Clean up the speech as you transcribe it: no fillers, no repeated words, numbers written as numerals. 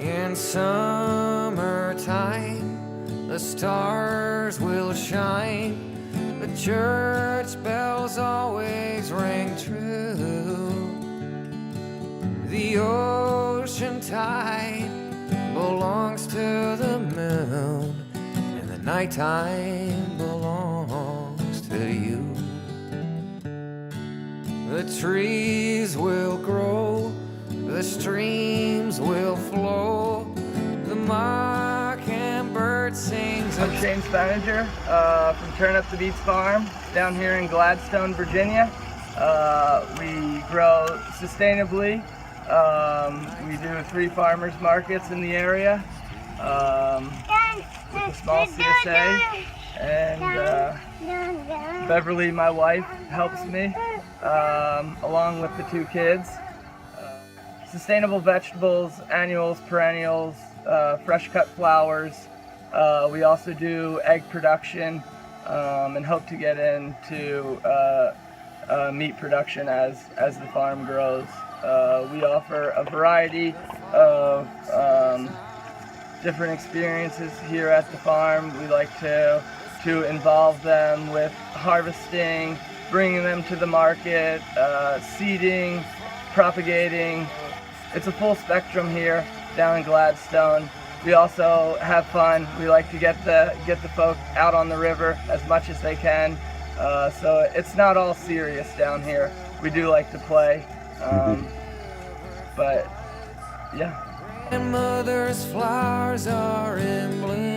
In summertime, the stars will shine. The church bells always ring true. The ocean tide belongs to the moon, and the nighttime belongs to you. The trees will grow, the streams will flow, the mockingbird sings. I'm Shane Spaniger from Turn Up the Beats Farm down here in Gladstone, Virginia. We grow sustainably. We do 3 farmers markets in the area with a small CSA, and Beverly, my wife, helps me along with the 2 kids. Sustainable vegetables, annuals, perennials, fresh cut flowers. We also do egg production and hope to get into meat production as the farm grows. We offer a variety of different experiences here at the farm. We like to involve them with harvesting, bringing them to the market, seeding, propagating. It's a full spectrum here down in Gladstone. We also have fun. We like to get the folk out on the river as much as they can. So it's not all serious down here. We do like to play. But yeah. And mother's flowers are in bloom.